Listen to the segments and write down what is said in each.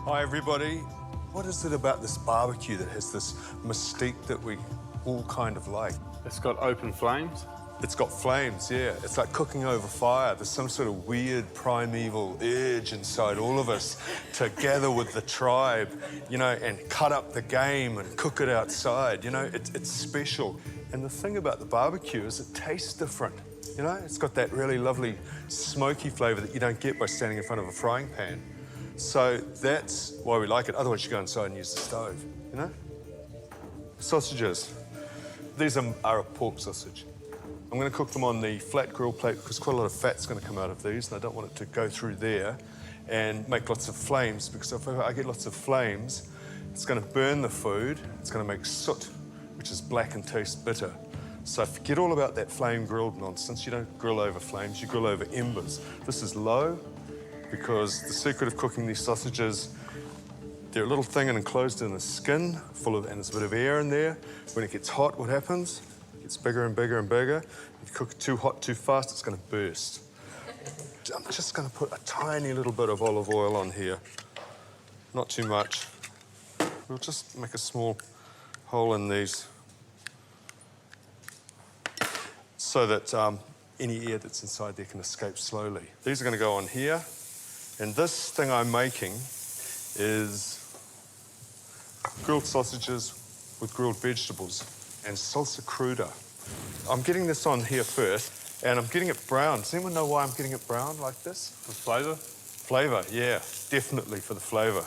Hi, everybody. What is it about this barbecue that has this mystique that we all kind of like? It's got open flames. It's got flames, yeah. It's like cooking over fire. There's some sort of weird primeval urge inside all of us to gather with the tribe, you know, and cut up the game and cook it outside, you know. It's special. And the thing about the barbecue is it tastes different, you know. It's got that really lovely smoky flavour that you don't get by standing in front of a frying pan. So that's why we like it. Otherwise, you go inside and use the stove, you know? Sausages. These are a pork sausage. I'm going to cook them on the flat grill plate because quite a lot of fat's going to come out of these, and I don't want it to go through there and make lots of flames, because if I get lots of flames, it's going to burn the food. It's going to make soot, which is black and tastes bitter. So forget all about that flame grilled nonsense. You don't grill over flames, you grill over embers. This is low, because the secret of cooking these sausages, they're a little thing and enclosed in the skin, and there's a bit of air in there. When it gets hot, what happens? It gets bigger and bigger and bigger. If you cook it too hot, too fast, it's going to burst. I'm just going to put a tiny little bit of olive oil on here. Not too much. We'll just make a small hole in these so that any air that's inside there can escape slowly. These are going to go on here. And this thing I'm making is grilled sausages with grilled vegetables and salsa cruda. I'm getting this on here first, and I'm getting it brown. Does anyone know why I'm getting it brown like this? For flavour? Flavour, yeah, definitely for the flavour.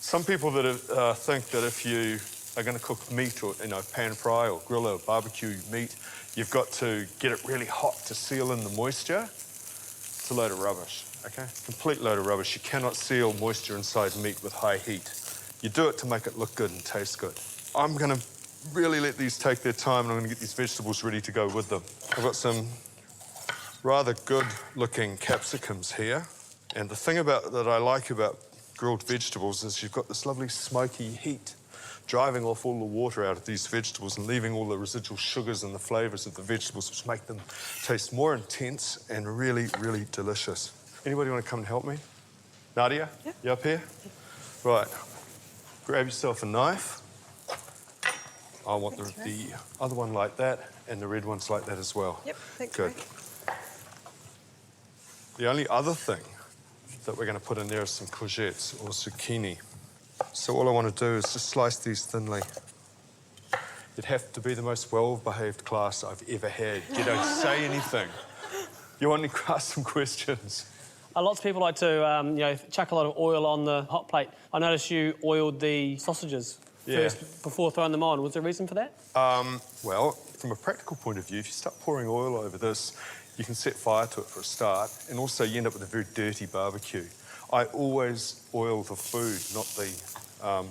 Some people that think that if you are going to cook meat or, you know, pan fry or grill or barbecue meat, you've got to get it really hot to seal in the moisture. It's a load of rubbish, okay? Complete load of rubbish. You cannot seal moisture inside meat with high heat. You do it to make it look good and taste good. I'm going to really let these take their time, and I'm going to get these vegetables ready to go with them. I've got some rather good-looking capsicums here. And the thing that I like about grilled vegetables is you've got this lovely smoky heat driving off all the water out of these vegetables and leaving all the residual sugars and the flavours of the vegetables, which make them taste more intense and really, really delicious. Anybody want to come and help me? Nadia? Yeah. You up here? Right. Grab yourself a knife. I want the other one like that, and the red one's like that as well. Yep, thanks, Good. Ray. The only other thing that we're going to put in there is some courgettes or zucchini. So all I want to do is just slice these thinly. You'd have to be the most well-behaved class I've ever had. You don't say anything. You want to ask some questions? Lots of people like to, chuck a lot of oil on the hot plate. I noticed you oiled the sausages first before throwing them on. Was there a reason for that? Well, from a practical point of view, if you start pouring oil over this, you can set fire to it for a start, and also you end up with a very dirty barbecue. I always oil the food, not the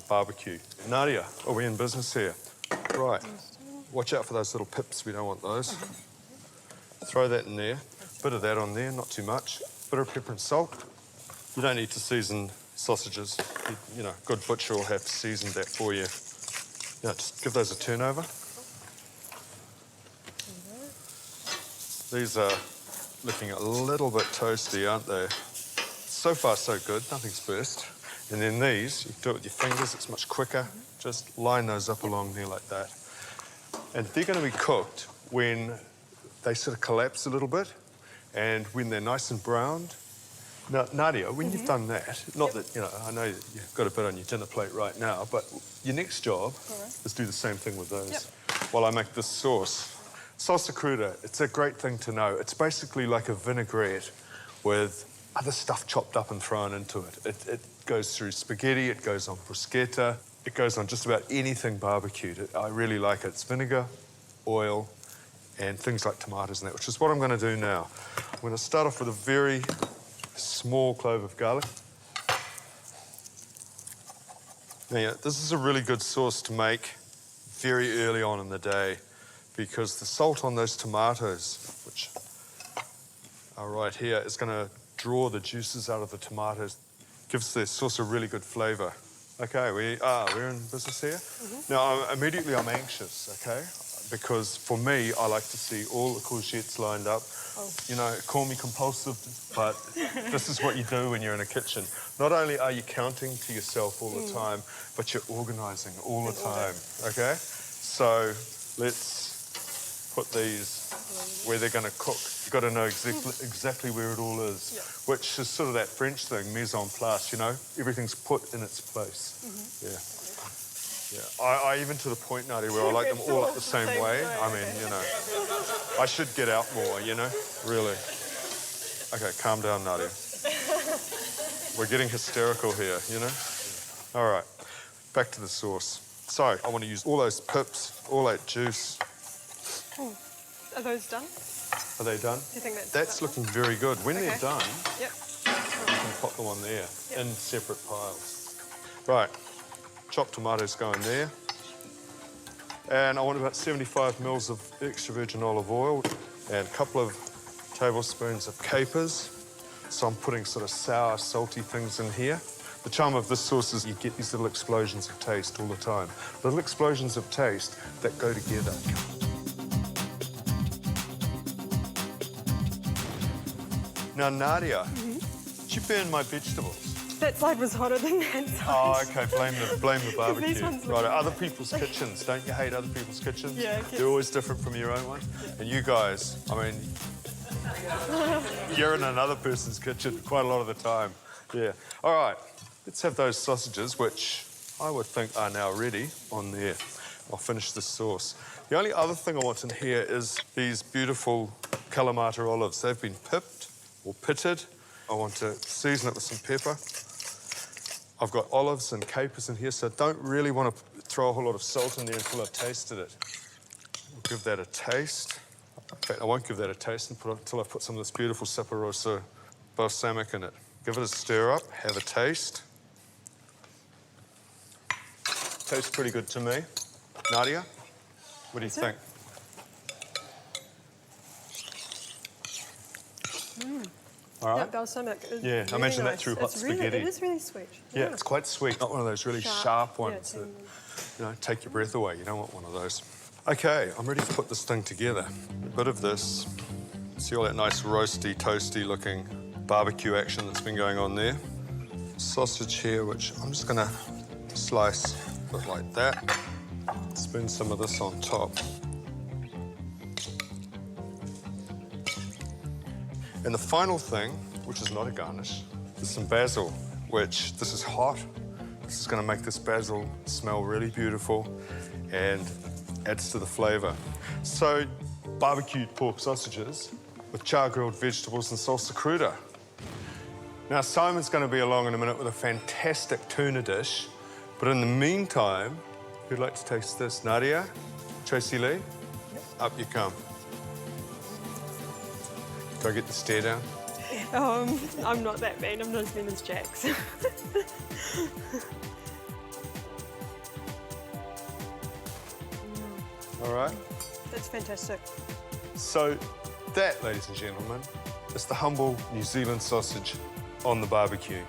barbecue. Nadia, are we in business here? Right. Watch out for those little pips. We don't want those. Throw that in there. Bit of that on there, not too much. Bit of pepper and salt. You don't need to season sausages. You know, good butcher will have seasoned that for you. Yeah, just give those a turn over. These are looking a little bit toasty, aren't they? So far, so good. Nothing's burst. And then these, you can do it with your fingers. It's much quicker. Just line those up along there like that. And they're going to be cooked when they sort of collapse a little bit and when they're nice and browned. Now, Nadia, when you've done that, not that, you know, I know that you've got a bit on your dinner plate right now, but your next job is do the same thing with those while I make this sauce. Salsa cruda, it's a great thing to know. It's basically like a vinaigrette with other stuff chopped up and thrown into it. It goes through spaghetti, it goes on bruschetta, it goes on just about anything barbecued. I really like it. It's vinegar, oil, and things like tomatoes and that, which is what I'm going to do now. I'm going to start off with a very small clove of garlic. Now, this is a really good sauce to make very early on in the day, because the salt on those tomatoes, which are right here, is going to draw the juices out of the tomatoes. Gives the sauce a really good flavour. Okay, we're in business here. Now, immediately I'm anxious, okay? because for me, I like to see all the courgettes lined up. Oh. You know, call me compulsive, but this is what you do when you're in a kitchen. Not only are you counting to yourself all the time, but you're organising all the time, okay? So let's put these where they're going to cook. You've got to know exactly where it all is, which is sort of that French thing, mise en place, you know? Everything's put in its place. Yeah. I even to the point, Nadia, where I like them all up the same way. I mean, you know, I should get out more, you know, really. Okay, calm down, Nadia. We're getting hysterical here, you know? All right, back to the sauce. So I want to use all those pips, all that juice. Oh. Are those done? Are they done? Do you think that's looking very good. When they're done, yep. you can pop them on there in separate piles. Right. Chopped tomatoes go in there. And I want about 75 mils of extra virgin olive oil and a couple of tablespoons of capers. So I'm putting sort of sour, salty things in here. The charm of this sauce is you get these little explosions of taste all the time. Little explosions of taste that go together. Now, Nadia, did you burn my vegetables? That side was hotter than that side. Oh, okay, blame the barbecue. These ones Right, other people's kitchens. Don't you hate other people's kitchens? Yeah, okay. They're always different from your own one. And you guys, I mean, you're in another person's kitchen quite a lot of the time. Yeah. All right, let's have those sausages, which I would think are now ready on there. I'll finish this sauce. The only other thing I want in here is these beautiful Kalamata olives. They've been pipped or pitted. I want to season it with some pepper. I've got olives and capers in here, so I don't really want to throw a whole lot of salt in there until I've tasted it. I'll give that a taste. In fact, I won't give that a taste until I've put some of this beautiful Saporosa balsamic in it. Give it a stir up, have a taste. Tastes pretty good to me. Nadia, what do you think? All right. That balsamic is Yeah, I mentioned that through hot spaghetti. It is really sweet. Yeah, it's quite sweet. Not one of those really sharp ones Yeah, that, you know, take your breath away. You don't want one of those. Okay, I'm ready to put this thing together. A bit of this. See all that nice roasty, toasty looking barbecue action that's been going on there. Sausage here, which I'm just gonna slice a bit like that. Spin some of this on top. And the final thing, which is not a garnish, is some basil, which this is hot. This is gonna make this basil smell really beautiful and adds to the flavor. So, barbecued pork sausages with char-grilled vegetables and salsa cruda. Now, Simon's gonna be along in a minute with a fantastic tuna dish, but in the meantime, who'd like to taste this? Nadia? Tracy Lee? Yep. Up you come. Do I get the stare down? I'm not that mean. I'm not as mean as Jax. All right. That's fantastic. So that, ladies and gentlemen, is the humble New Zealand sausage on the barbecue.